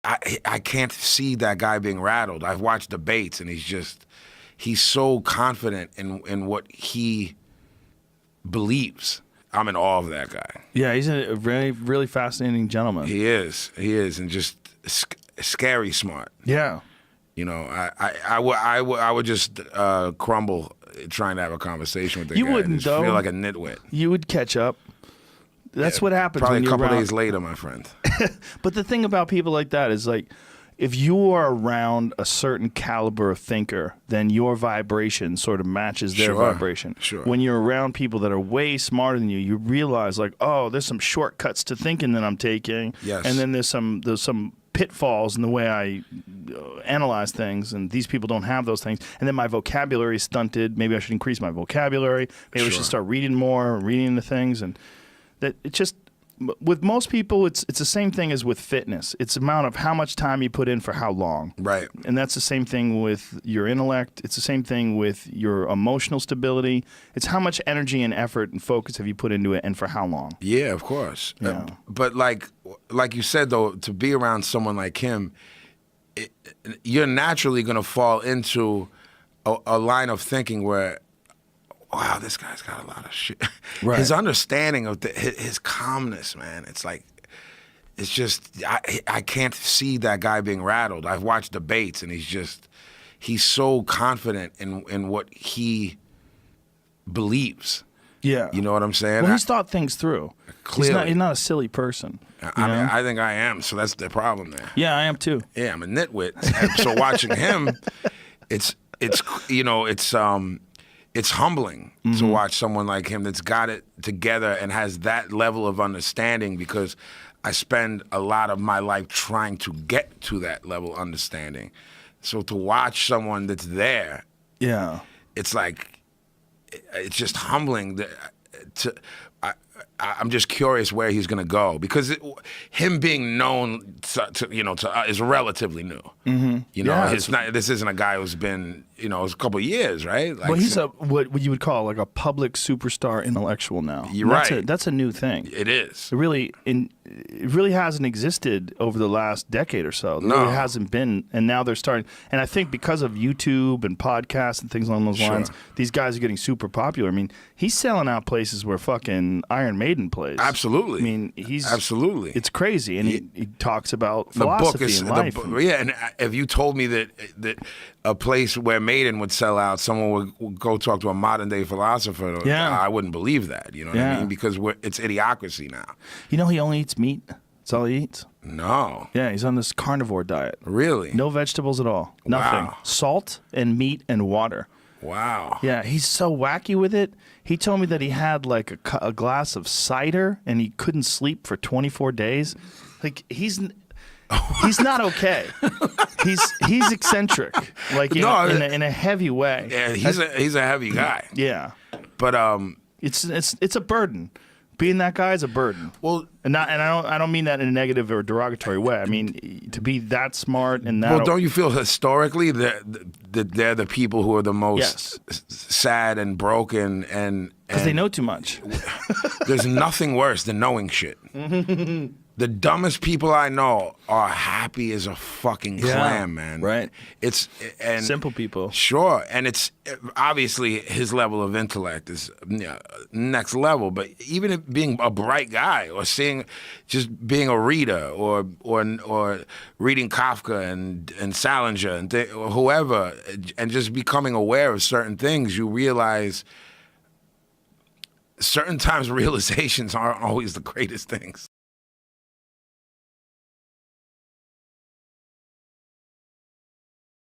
I can't see that guy being rattled. I've watched debates, and he's so confident in what he believes. I'm in awe of that guy. Yeah, he's a really, really fascinating gentleman. He is, and just scary smart. Yeah. You know, I would just crumble trying to have a conversation with the guy. You wouldn't, and just though. feel like a nitwit. You would catch up. That's what happens Probably when a you're couple around. days later, my friend. But the thing about people like that is, like, if you are around a certain caliber of thinker, then your vibration sort of matches their Sure, vibration. sure. When you're around people that are way smarter than you, you realize, like, oh, there's some shortcuts to thinking that I'm taking. Yes. And then there's some pitfalls in the way I analyze things, and these people don't have those things. And then my vocabulary is stunted. Maybe I should increase my vocabulary. Maybe I should start reading more, reading into things. And that it just, with most people, it's the same thing as with fitness. It's the amount of how much time you put in for how long. Right. And that's the same thing with your intellect. It's the same thing with your emotional stability. It's how much energy and effort and focus have you put into it, and for how long. Yeah, of course. Yeah. But like you said, though, to be around someone like him, you're naturally going to fall into a line of thinking where, wow, this guy's got a lot of shit. Right. His understanding of his calmness, man, it's just, I can't see that guy being rattled. I've watched debates, and he's so confident in what he believes. Yeah. You know what I'm saying? Well, he's thought things through. Clearly. He's not a silly person. I mean, I think I am, so that's the problem there. Yeah, I am too. Yeah, I'm a nitwit. And so watching him, it's humbling to watch someone like him that's got it together and has that level of understanding, because I spend a lot of my life trying to get to that level of understanding. So to watch someone that's there, Yeah. it's like, it's just humbling. I'm just curious where he's going to go, because him being known to is relatively new. Mm-hmm. You know, Yeah, this isn't a guy who's been, it's a couple of years, right? Like, Well, he's what you would call like a public superstar intellectual now. You're And right. That's a new thing. It is. It really hasn't existed over the last decade or so. It really hasn't been, and now they're starting. And I think because of YouTube and podcasts and things along those lines, these guys are getting super popular. I mean, he's selling out places where fucking Iron Maiden plays. Absolutely. I mean, absolutely. It's crazy, and he talks about The book philosophy is and life. yeah. And if you told me that a place where Maiden would sell out, someone would go talk to a modern day philosopher, I wouldn't believe that. You know what I mean? Because it's idiocracy now. You know, he only eats meat. That's all he eats. No. Yeah, he's on this carnivore diet. Really? No vegetables at all. Nothing. Wow. Salt and meat and water. Wow. Yeah, he's so wacky with it. He told me that he had like a glass of cider and he couldn't sleep for 24 days. Like he's not okay. He's eccentric. Like in a heavy way. Yeah, he's a heavy guy. Yeah. But It's a burden. Being that guy is a burden. Well, I don't mean that in a negative or derogatory way. I mean to be that smart and that. Well, don't you feel historically that they're the people who are the most sad and broken and because they know too much. There's nothing worse than knowing shit. The dumbest people I know are happy as a fucking clam, man. Right. And simple people. Sure, and it's obviously his level of intellect is next level. But even if being a bright guy, or just being a reader, or reading Kafka and Salinger and or whoever, and just becoming aware of certain things, you realize certain times realizations aren't always the greatest things.